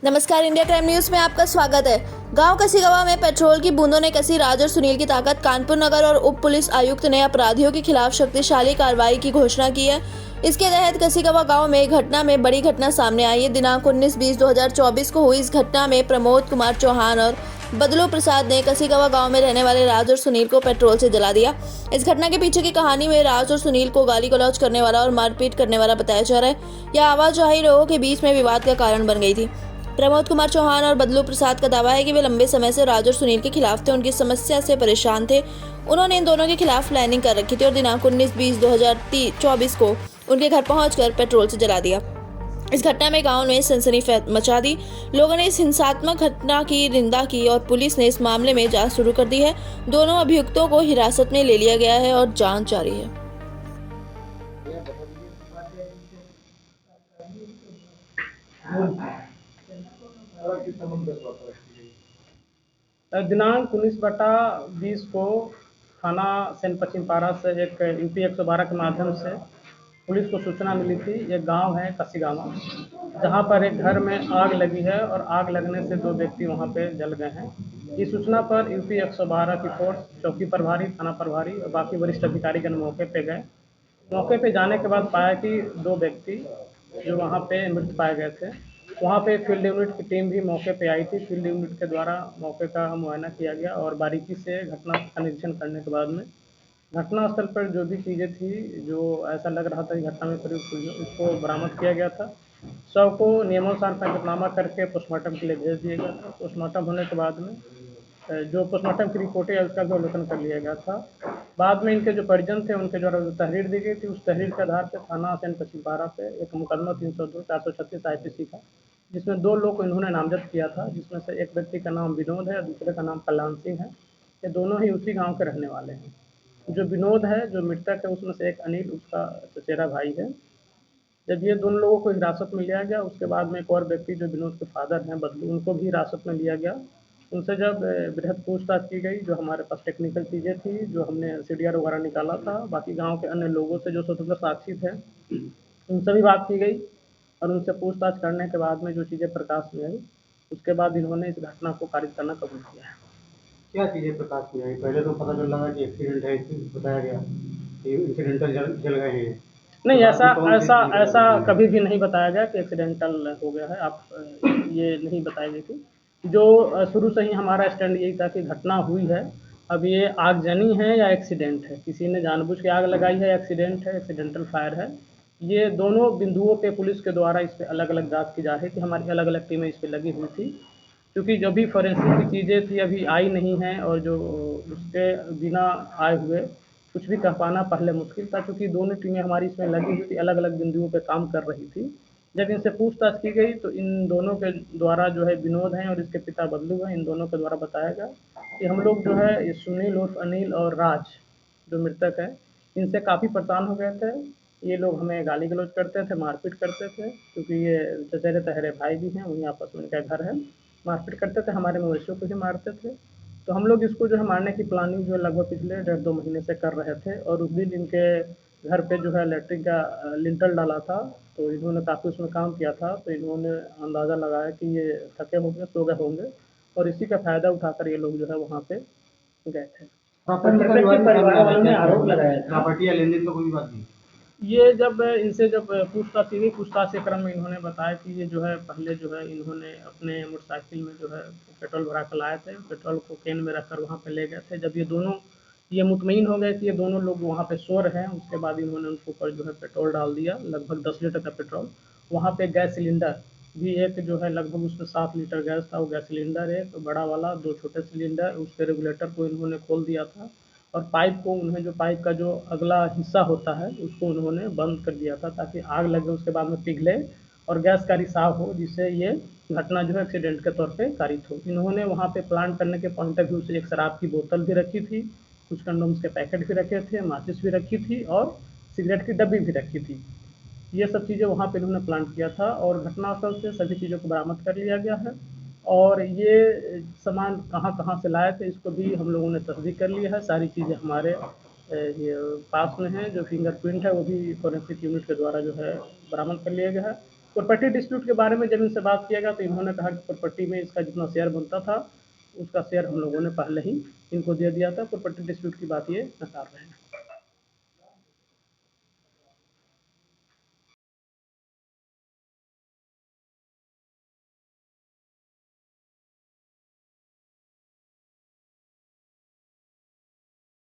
नमस्कार, India crime news में आपका स्वागत है। गांव कसीगवा में पेट्रोल की बूंदों ने कसी राज और सुनील की ताकत। कानपुर नगर और उप पुलिस आयुक्त ने अपराधियों के खिलाफ शक्तिशाली कार्रवाई की घोषणा की है। इसके तहत कसीगवा गांव में घटना में बड़ी घटना सामने आई है। दिनांक 19/20/2024 को हुई इस घटना में प्रमोद कुमार चौहान और बदलू प्रसाद ने कसीगवा गांव में रहने वाले राज और सुनील को पेट्रोल से जला दिया। इस घटना के पीछे की कहानी में राज और सुनील को गाली गलौज करने वाला और मारपीट करने वाला बताया जा रहा है। यह आवाजाही लोगों के बीच में विवाद का कारण बन गई थी। प्रमोद कुमार चौहान और बदलू प्रसाद का दावा है कि वे लंबे समय से राज और सुनील के खिलाफ थे, उनकी समस्या से परेशान थे। उन्होंने इन दोनों के खिलाफ प्लानिंग कर रखी थी और दिनांक 19/20/2024 को उनके घर पहुंचकर पेट्रोल से जला दिया। इस घटना में गांव में सनसनी मचा दी। लोगों ने इस हिंसात्मक घटना की निंदा की और पुलिस ने इस मामले में जांच शुरू कर दी है। दोनों अभियुक्तों को हिरासत में ले लिया गया है और जांच जारी है। दिनांक 19/20 को थाना सेन पश्चिम पारा से एक यूपी 112 के माध्यम से पुलिस को सूचना मिली थी। ये गांव है कसीगावा, जहां पर एक घर में आग लगी है और आग लगने से 2 व्यक्ति वहां पे जल गए हैं। इस सूचना पर यूपी 112 की फोर्स, चौकी प्रभारी, थाना प्रभारी और बाकी वरिष्ठ अधिकारीगण मौके पे गए। मौके पे जाने के बाद पाया कि 2 व्यक्ति जो वहाँ पे मृत पाए गए थे। वहाँ पे फील्ड यूनिट की टीम भी मौके पे आई थी। फील्ड यूनिट के द्वारा मौके का मुआयना किया गया और बारीकी से घटना का निरीक्षण करने के बाद में घटनास्थल पर जो भी चीज़ें थी, जो ऐसा लग रहा था कि घटना में प्रयुक्त हुई हो, उसको बरामद किया गया था। शव को नियमानुसार पंचनामा करके पोस्टमार्टम के लिए भेज दिया गया था। पोस्टमार्टम होने के बाद में जो पोस्टमार्टम की रिपोर्ट है उसका भी अवलोकन कर लिया गया था। बाद में इनके जो परिजन थे उनके द्वारा जो तहरीर दी गई थी, उस तहरीर के आधार पर थाना सेन पश्चिम पारा पे एक मुकदमा 302 436 आईपीसी का, जिसमें 2 लोग को इन्होंने नामजद किया था, जिसमें से एक व्यक्ति का नाम विनोद है और दूसरे का नाम कल्याण सिंह है। ये दोनों ही उसी गांव के रहने वाले हैं। जो विनोद है, जो मृतक है, उसमें से एक अनिल उसका चचेरा भाई है। जब ये दोनों लोगों को हिरासत में लिया गया, उसके बाद में एक और व्यक्ति जो विनोद के फादर हैं बदलू, उनको भी हिरासत में लिया गया। उनसे जब बृहद पूछताछ की गई, जो हमारे पास टेक्निकल चीज़ें थी, जो हमने सीडीआर वगैरह निकाला था, बाकी गांव के अन्य लोगों से जो स्वतंत्र साक्षी थे, उनसे भी बात की गई और उनसे पूछताछ करने के बाद में जो चीज़ें प्रकाश में आई, उसके बाद इन्होंने इस घटना को खारिज करना कबूल किया है। क्या चीज़ें प्रकाश में आई? पहले तो पता चल रहा था कि एक्सीडेंट है, बताया गया कि इंसिडेंटल जल गए हैं ये। नहीं, तो ऐसा बाद में कौन सी ऐसा चीज़ें ऐसा पता चली? कभी भी नहीं बताया गया कि एक्सीडेंटल हो गया है। आप ये नहीं बताई गई थी। जो शुरू से ही हमारा स्टैंड यही था कि घटना हुई है, अब ये आगजनी है या एक्सीडेंट है, किसी ने जानबूझ के आग लगाई है, एक्सीडेंट है, एक्सीडेंटल फायर है। ये दोनों बिंदुओं पे पुलिस के द्वारा इस पे अलग-अलग जाँच की जा रही थी। हमारी अलग-अलग टीमें इस पे लगी हुई थी। क्योंकि जो भी फॉरेंसिक की चीज़ें थी अभी आई नहीं हैं और जो उसके बिना आए हुए कुछ भी कह पाना पहले मुश्किल था, क्योंकि दोनों टीमें हमारी इसमें लगी हुई थी, अलग-अलग बिंदुओं पे काम कर रही थी। जब इनसे पूछताछ की गई तो इन दोनों के द्वारा जो है विनोद हैं और इसके पिता बदलू हैं, इन दोनों के द्वारा बताया गया कि हम लोग जो है ये सुनील उर्फ अनिल और राज जो मृतक है, इनसे काफ़ी परेशान हो गए थे। ये लोग हमें गाली गलौज करते थे, मारपीट करते थे, क्योंकि ये चचेरे तहेरे भाई भी हैं, वहीं आपस में इनका घर है। मारपीट करते थे, हमारे मवेशियों को भी मारते थे। तो हम लोग इसको जो है मारने की प्लानिंग जो है लगभग पिछले 1.5-2 महीने से कर रहे थे और उस दिन इनके घर पे जो है लैट्रिन का लिंटल डाला था, तो इन्होंने काफ़ी उसमें काम किया था, तो इन्होंने अंदाज़ा लगाया कि ये थके होंगे, सो गए होंगे और इसी का फ़ायदा उठाकर ये लोग जो है वहाँ पे गए थे। प्रॉपर्टी का विवाद भी सामने आ रहा है, क्या आरोप लगाया था? प्रॉपर्टी या लेन-देन का कोई बात नहीं? ये जब इनसे जब पूछताछ की गई, पूछताछ के क्रम में इन्होंने बताया कि ये जो है पहले जो है इन्होंने अपने मोटरसाइकिल में जो है पेट्रोल भरा कर लाए थे, पेट्रोल को कैन में रखकर वहाँ पे ले गए थे। जब ये मुतमईन हो गए कि ये दोनों लोग वहाँ पे सो रहे हैं, उसके बाद इन्होंने उनके ऊपर जो है पेट्रोल डाल दिया, लगभग 10 लीटर का पेट्रोल। वहाँ पे गैस सिलेंडर भी एक जो है लगभग उसमें 7 लीटर गैस था, वो गैस सिलेंडर एक बड़ा वाला, 2 छोटे सिलेंडर, उसके रेगुलेटर को इन्होंने खोल दिया था और पाइप को उन्हें जो पाइप का जो अगला हिस्सा होता है उसको उन्होंने बंद कर दिया था, ताकि आग लगे उसके बाद में पिघले और गैस का रिसाव हो, जिससे ये घटना जो है एक्सीडेंट के तौर पे कारित हो। इन्होंने वहाँ पे प्लान करने के पॉइंट ऑफ व्यू से एक शराब की बोतल भी रखी थी, कुछ कंडोम्स के पैकेट भी रखे थे, माचिस भी रखी थी और सिगरेट की डब्बी भी रखी थी। ये सब चीज़ें वहाँ पे इन्होंने प्लान किया था और घटनास्थल से सभी चीज़ों को बरामद कर लिया गया है और ये सामान कहाँ-कहाँ से लाए थे इसको भी हम लोगों ने तस्दीक कर लिया है। सारी चीज़ें हमारे ये पास में हैं, जो फिंगरप्रिंट है वो भी फोरेंसिक यूनिट के द्वारा जो है बरामद कर लिया गया है प्रॉपर्टी डिस्प्यूट के बारे में जब इनसे बात किया गया तो इन्होंने कहा कि प्रॉपर्टी में इसका जितना शेयर बनता था उसका शेयर हम लोगों ने पहले ही इनको दे दिया था। प्रॉपर्टी डिस्प्यूट की बात ये नकार रहे हैं।